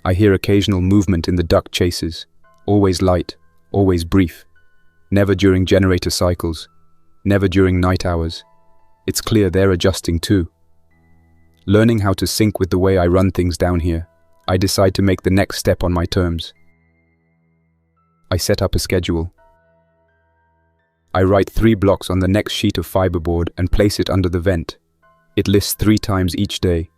I hear occasional movement in the duct chases, always light, always brief. Never during generator cycles, never during night hours. It's clear they're adjusting too. Learning how to sync with the way I run things down here, I decide to make the next step on my terms. I set up a schedule. I write 3 blocks on the next sheet of fiberboard and place it under the vent. It lists 3 times each day: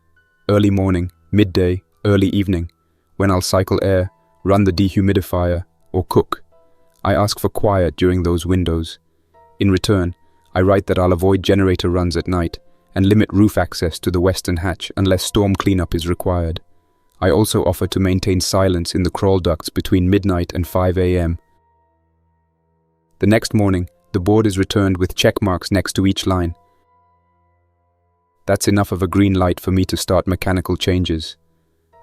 early morning, midday, early evening, when I'll cycle air, run the dehumidifier, or cook. I ask for quiet during those windows. In return, I write that I'll avoid generator runs at night and limit roof access to the western hatch unless storm cleanup is required. I also offer to maintain silence in the crawl ducts between midnight and 5 a.m. The next morning, The board is returned with check marks next to each line. That's enough of a green light for me to start mechanical changes.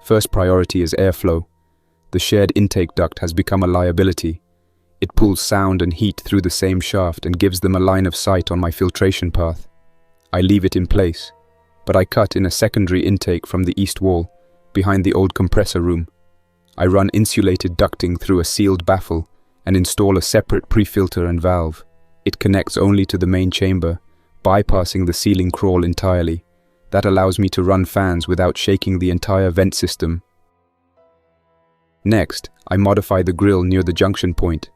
First priority is airflow. The shared intake duct has become a liability. It pulls sound and heat through the same shaft and gives them a line of sight on my filtration path. I leave it in place, but I cut in a secondary intake from the east wall, behind the old compressor room. I run insulated ducting through a sealed baffle and install a separate pre-filter and valve. It connects only to the main chamber, bypassing the ceiling crawl entirely. That allows me to run fans without shaking the entire vent system. Next, I modify the grille near the junction point.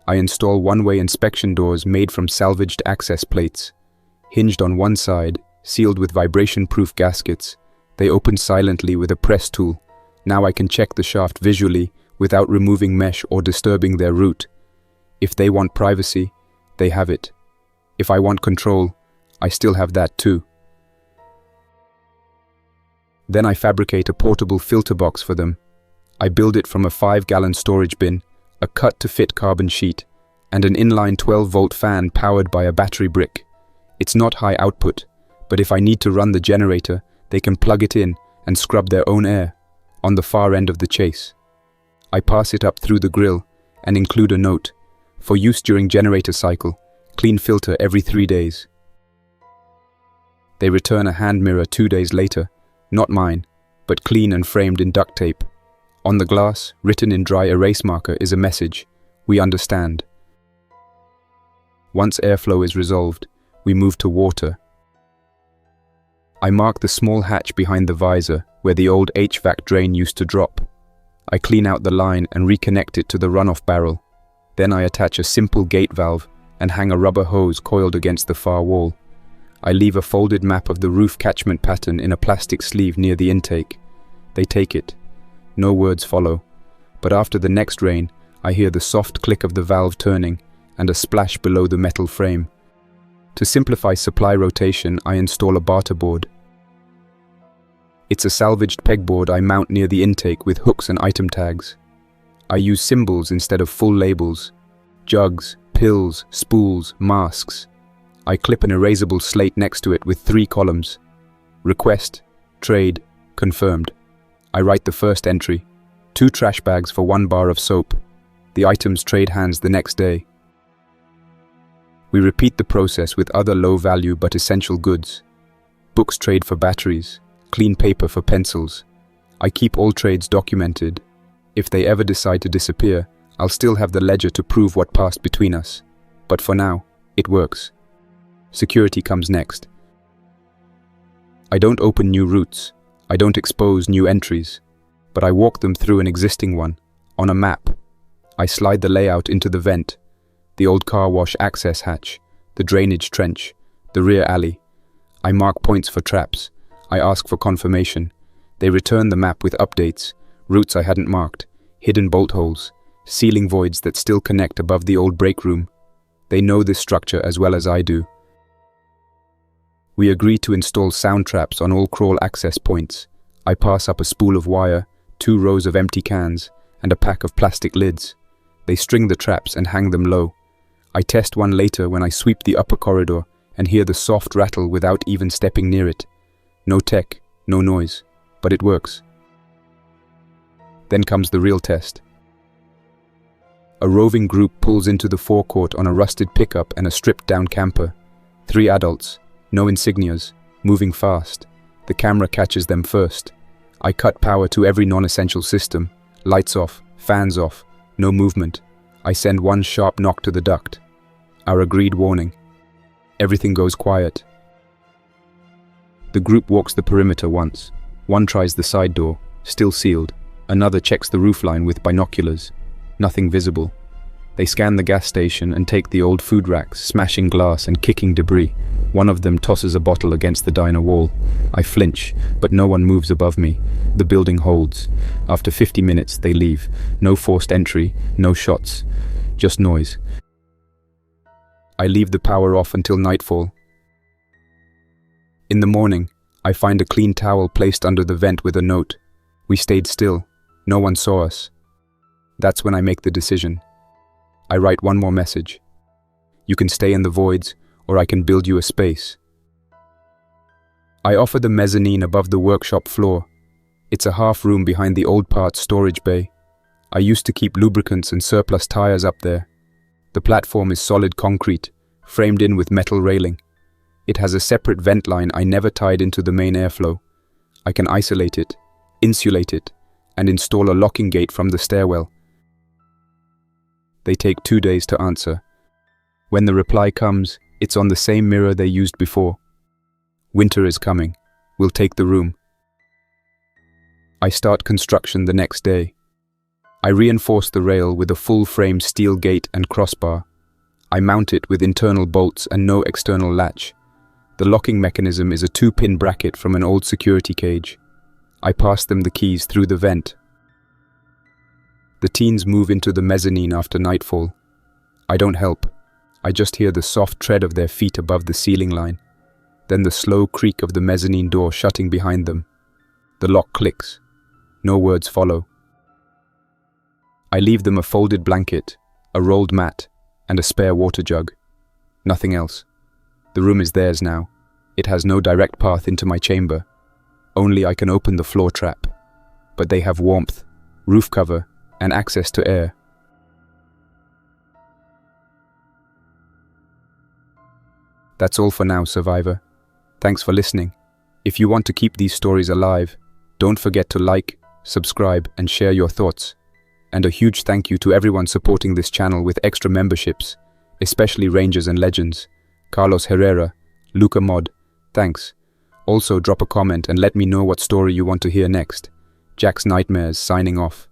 I install one-way inspection doors made from salvaged access plates. Hinged on one side, sealed with vibration-proof gaskets, they open silently with a press tool. Now I can check the shaft visually without removing mesh or disturbing their route. If they want privacy, they have it. If I want control, I still have that too. Then I fabricate a portable filter box for them. I build it from a 5-gallon storage bin, a cut-to-fit carbon sheet, and an inline 12-volt fan powered by a battery brick. It's not high output, but if I need to run the generator, they can plug it in and scrub their own air, on the far end of the chase. I pass it up through the grill and include a note, for use during generator cycle, clean filter every 3 days. They return a hand mirror 2 days later, not mine, but clean and framed in duct tape. On the glass, written in dry erase marker, is a message: we understand. Once airflow is resolved, we move to water. I mark the small hatch behind the visor where the old HVAC drain used to drop. I clean out the line and reconnect it to the runoff barrel. Then I attach a simple gate valve and hang a rubber hose coiled against the far wall. I leave a folded map of the roof catchment pattern in a plastic sleeve near the intake. They take it. No words follow, but after the next rain, I hear the soft click of the valve turning and a splash below the metal frame. To simplify supply rotation, I install a barter board. It's a salvaged pegboard I mount near the intake with hooks and item tags. I use symbols instead of full labels. Jugs, pills, spools, masks. I clip an erasable slate next to it with 3 columns. Request, trade, confirmed. I write the first entry. 2 trash bags for 1 bar of soap. The items trade hands the next day. We repeat the process with other low-value but essential goods. Books trade for batteries, clean paper for pencils. I keep all trades documented. If they ever decide to disappear, I'll still have the ledger to prove what passed between us. But for now, it works. Security comes next. I don't open new routes. I don't expose new entries, but I walk them through an existing one, on a map. I slide the layout into the vent, the old car wash access hatch, the drainage trench, the rear alley. I mark points for traps. I ask for confirmation. They return the map with updates, routes I hadn't marked, hidden bolt holes, ceiling voids that still connect above the old break room. They know this structure as well as I do. We agree to install sound traps on all crawl access points. I pass up a spool of wire, 2 rows of empty cans, and a pack of plastic lids. They string the traps and hang them low. I test one later when I sweep the upper corridor and hear the soft rattle without even stepping near it. No tech, no noise, but it works. Then comes the real test. A roving group pulls into the forecourt on a rusted pickup and a stripped-down camper. 3 adults. No insignias, moving fast. The camera catches them first. I cut power to every non-essential system. Lights off, fans off, no movement. I send one sharp knock to the duct. Our agreed warning. Everything goes quiet. The group walks the perimeter once. One tries the side door, still sealed. Another checks the roofline with binoculars. Nothing visible. They scan the gas station and take the old food racks, smashing glass and kicking debris. One of them tosses a bottle against the diner wall. I flinch, but no one moves above me. The building holds. After 50 minutes, they leave. No forced entry, no shots, just noise. I leave the power off until nightfall. In the morning, I find a clean towel placed under the vent with a note. We stayed still. No one saw us. That's when I make the decision. I write one more message. You can stay in the voids, or I can build you a space. I offer the mezzanine above the workshop floor. It's a half room behind the old parts storage bay. I used to keep lubricants and surplus tires up there. The platform is solid concrete, framed in with metal railing. It has a separate vent line I never tied into the main airflow. I can isolate it, insulate it, and install a locking gate from the stairwell. They take 2 days to answer. When the reply comes, it's on the same mirror they used before. Winter is coming. We'll take the room. I start construction the next day. I reinforce the rail with a full-frame steel gate and crossbar. I mount it with internal bolts and no external latch. The locking mechanism is a 2-pin bracket from an old security cage. I pass them the keys through the vent. The teens move into the mezzanine after nightfall. I don't help. I just hear the soft tread of their feet above the ceiling line. Then the slow creak of the mezzanine door shutting behind them. The lock clicks. No words follow. I leave them a folded blanket, a rolled mat, and a spare water jug. Nothing else. The room is theirs now. It has no direct path into my chamber. Only I can open the floor trap. But they have warmth, roof cover, and access to air. That's all for now, survivor. Thanks for listening. If you want to keep these stories alive, don't forget to like, subscribe, and share your thoughts. And a huge thank you to everyone supporting this channel with extra memberships, especially Rangers and Legends, Carlos Herrera, Luca Mod, thanks. Also drop a comment and let me know what story you want to hear next. Jack's Nightmares signing off.